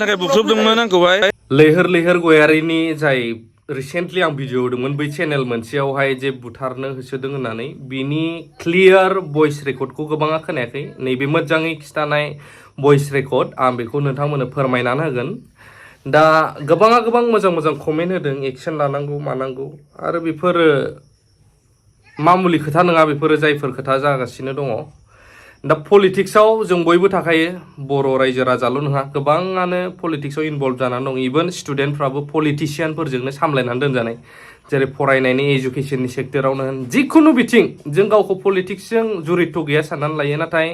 थाखाय बुख्रुबदोंमोन आंखौहाय लैहोर लैहोर गयारिनि जाय रिसेन्टलि आं भिडिअ होदोंमोन बै चेनेल मोनसेयावहाय जे बुथारनो होसोदों होननानै बिनि क्लियार भइस रेकर्डखौ गोबाङा खोनायाखै नैबे मोजाङै खिथानाय भइस रेकर्ड आं बेखौ नोंथांमोननो फोरमायनानै होगोन दा गोबाङा गोबां मोजां मोजां कमेन्ट होदों एक्सन लानांगौ मानांगौ आरो बेफोरो मामुलि खोथा नङा बेफोरो जायफोर खोथा जागासिनो दङ दा पलिटिक्सआव जों बयबो थाखायो बर' रायजो राजाल' नङा गोबाङानो पलिटिक्सआव इनभल्भ जानानै दं इभेन स्टुडेन्टफ्राबो पलिटिशियानफोरजोंनो सामलायनानै दोनजानाय जेरै फरायनायनि एजुकेसननि सेक्टरावनो होन जिखुनु बिथिं जों गावखौ पलिटिक्सजों जुरित' गैया साननानै लायो नाथाय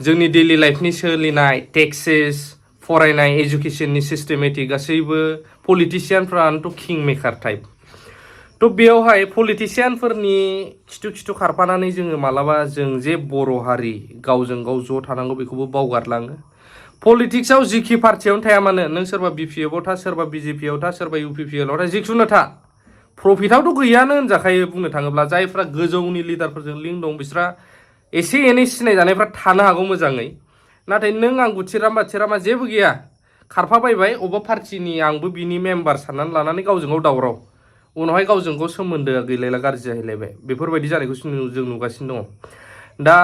जोंनि डेइलि लाइफनि सोलिनाय टेक्सेस फरायनाय एजुकेसननि सिस्टेमेटिक गासैबो पलिटिशियानफ्रानोथ' किं मेकार टाइप थ' बेयावहाय पलिटिशियानफोरनि खिथु खारफानानै जोङो मालाबा जों जे बर' हारि गावजों गाव ज' थानांगौ बेखौबो बावगारलाङो पलिटिक्सआव जिखि पार्टियावनो थाया मानो नों सोरबा बिपिएफआव था सोरबा बिजेपिआव था सोरबा इउपिपिएलआव था जिखुनु था प्रफिटआवथ' गैयानो होनजाखायो बुंनो थाङोब्ला जायफ्रा गोजौनि लिडारफोरजों लिंक दं बिस्रा एसे एनै सिनायजानायफ्रा थानो हागौ मोजाङै नाथाय नों आं गुथिरामा जेबो गैया खारफाबायबाय अबेबा पार्टिनि आंबो बिनि मेम्बार साननानै लानानै गावजों गाव दावराव उनावहाय गावजों गाव सोमोन्दोआ गैलायला गाज्रि जाहैलायबाय बेफोरबायदि जानायखौ जों नुगासिनो दङ दा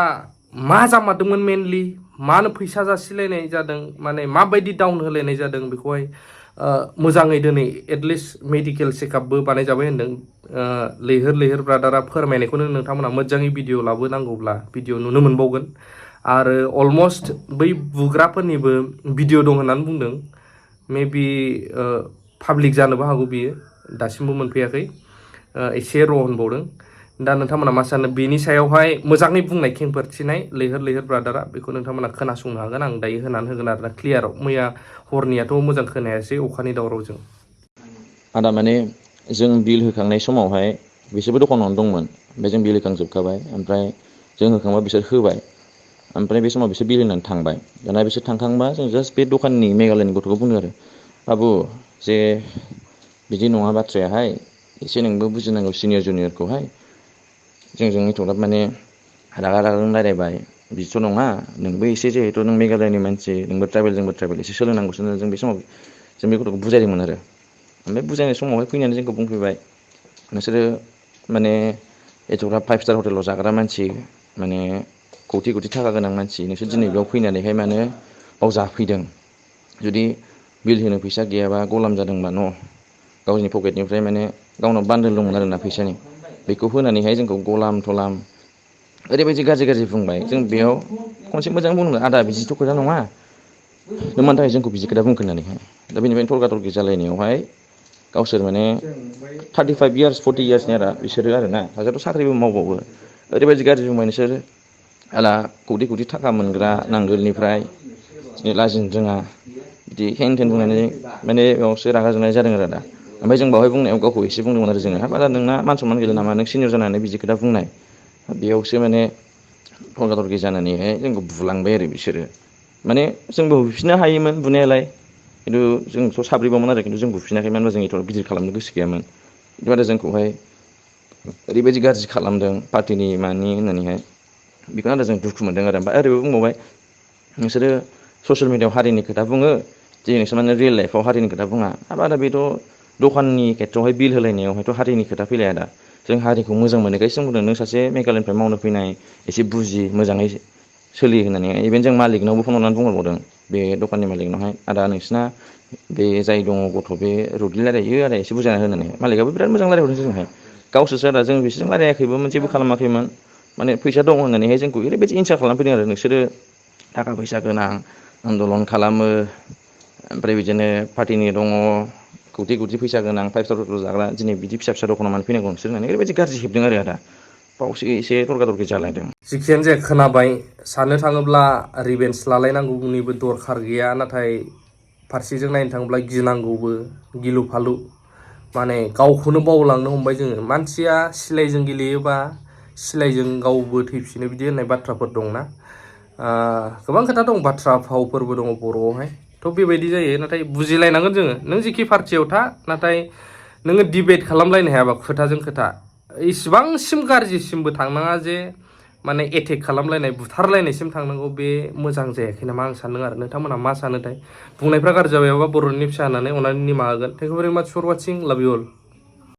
मा जामारदोंमोन मेनलि मानो फैसा जासिलायनाय जादों माने माबायदि डाउन होलायनाय जादों बेखौहाय मोजाङै दिनै एटलिस्ट मेडिकेल चेकआपबो बानायजाबाय होनदों लैहोर ब्रादारा फोरमायनायखौनो नोंथांमोना मोजाङै भिडिअ लाबोनांगौब्ला भिडिअ नुनो मोनबावगोन आरो अलमस्ट बै बुग्राफोरनिबो भिडिअ दं होननानै बुंदों मेबि पाब्लिक जानोबो हागौ बियो दासिमबो मोनफैयाखै एसे र' होनबावदों दा नोंथांमोना मा सानो बेनि सायावहाय मोजाङै बुंनाय खेंफोरथिनाय लैहोर ब्रादारा बेखौ नोंथांमोना खोनासंनो हागोन आं दायो होनानै होगोन आरोना क्लियाराव मैया हरनियाथ' मोजां खोनायासै अखानि दावरावजों आदा माने जों बिल होखांनाय समावहाय बिसोरबो दखानावनो दंमोन ओमफ्राय जों बिल होखांजोबखाबाय ओमफ्राय जों होखांबा बिसोर होबाय ओमफ्राय बे समाव बिसोर बिल होनानै थांबाय दाना बिसोर थांखांबा जों जास्ट बे दखाननि मेघालयनि गथ'खौ बुंदों आरो बाबु जे बिदि नङा बाथ्रायाहाय एसे नोंबो बुजिनांगौ सिनियर जुनियरखौहाय जोंजों एथ'ग्राब माने रागा रायलायबाय बिदिथ' नङा नोंबो एसे जिहेथु नों मेघालयनि मानसि नोंबो ट्राइबेल जोंबो ट्राइबेल एसे सोलोंनांगौसो जों बे समाव जों बे गथ'खौ बुजायदोंमोन आरो ओमफ्राय बुजायनाय समावहाय फैनानै जोंखौ बुंफैबाय नोंसोरो माने एथ'ग्राब 5 स्टार हटेलाव जाग्रा मानसि माने कौटि थाखा गोनां मानसि नोंसोर दिनै बेयाव फैनानैहाय मानो बाव जाफैदों जुदि बिल होनो फैसा गैयाबा गलाम जादोंबा न' गावनि पकेटनिफ्राय माने गावनाव बान्दोल दंमोन आरोना फैसानि बेखौ होनानैहाय जोंखौ गलाम थलाम ओरैबायदि गाज्रि बुंबाय जों बेयाव खनसे मोजां बुंनांगौ आदा बिदिथ' खोथा नङा नों मानि थाखाय जोंखौ बिदि खोथा बुंखो होननानैहाय दा बेनिफ्रायनो थरका जालायनायावहाय गावसोर माने 35 इयार्स 40 इयार्सनि आरो बिसोरो आरोना सासेयाथ' साख्रिबो मावबावो ओरैबायदि गाज्रि बुंबाय नोंसोर आला कौटि थाखा मोनग्रा नांगोलनिफ्राय लाजिनो रोङा बिदि हेन थेन बुंनानै माने बेयावसो रागा जोंनाय जादों आरो दा ओमफ्राय जों बावहाय बुंनायाव गावखौ एसे बुंदोंमोन आरो जोङो बारा नोंना मान सनमान गैला नामा नों सिनियर जानानै बिदि खोथा बुंनाय बेयावसो माने थरका जानानैहाय जोंखौ बुलांबाय आरो बिसोरो माने जोंबो होफिननो हायोमोन बुनायालाय खिन्थु जोंथ' साब्रैबावमोन आरो खिन्थु जों बुफिनाखै मानो होनबा जों एथ' गिदिर खालामनो गोसो गैयामोन खिन्थु आरो जोंखौहाय ओरैबायदि गाज्रि खालामदों पार्टिनि मानि होननानैहाय बेखौनो आरो जों दुखु मोनदों आरो ओमफ्राय ओरैबो बुंबावबाय नोंसोरो ससियेल मिडियाआव हारिनि खोथा बुङो जे नोंसोर माने रियेल लाइफआव हारिनि खोथा बुङा आरो बेथ' दखाननि खेथ्रआवहाय बिल होलायनायावहायथ' हारिनि खोथा फैलाया दा जों हारिखौ मोजां मोननायखायसो बुंदों नों सासे मेघालयनिफ्राय मावनो फैनाय एसे बुजि मोजाङै सोलियो होननानै इभेन जों मालिकनावबो फन हरनानै बुंहरबावदों बे दखाननि मालिकनावहाय आदा नोंसिना बे जाय दङ गथ' बे रुदलि रायलायो आदा एसे बुजायना होननानै मालिकआबो बिराद मोजां रायलायहरदों जोंहाय गावसोरसो आदा जों बिसोरजों रायलायाखैबोमोन जेबो खालामाखैमोन माने फैसा दं होननानैहाय जोंखौ ओरैबायदि इनसाल्ट खालामफैदों आरो नोंसोरो थाखा फैसा गोनां आन्दलन खालामो ओमफ्राय बिदिनो पार्टिनि दङ कौटि फैसा गोनां 5 स्टार हटेलाव जाग्रा दिनै बिदि फिसा दखानाव मानो फैनांगौ नोंसोर होननानै ओरैबायदि गाज्रि हेबदों आरो आदा बावसो एसे थरका जालायदों जिखियानो जाया खोनाबाय साननो थाङोब्ला रिभेन्स लालायनांगौनिबो दरखार गैया नाथाय फारसेजों नायनो थाङोब्ला गिनांगौबो गिलु फालु माने गावखौनो बावलांनो हमबाय जोङो मानसिया सिलाइजों गेलेयोबा सिलाइजों गावबो थैफिनो बिदि होननाय बाथ्राफोर दंना गोबां खोथा दं बाथ्रा फावफोरबो दङ बर'आवहाय थ' बेबायदि जायो नाथाय बुजिलायनांगोन जोङो नों जिखि पार्टियाव था नाथाय नोङो डिबेट खालामलायनो हायाबा खोथाजों खोथा इसिबांसिम गाज्रिसिमबो थांनाङा जे माने एटेक खालामलायनाय बुथारलायनायसिम थांनांगौ बे मोजां जायाखै नामा आं सानदों आरो नोंथांमोनहा मा सानोथाय बुंनायफ्रा गाज्रि जाबायबा बर'नि फिसा होननानै अननानै निमाहा होगोन थेंक इउ भेरि माच फर वाचिं लाभ इउ अल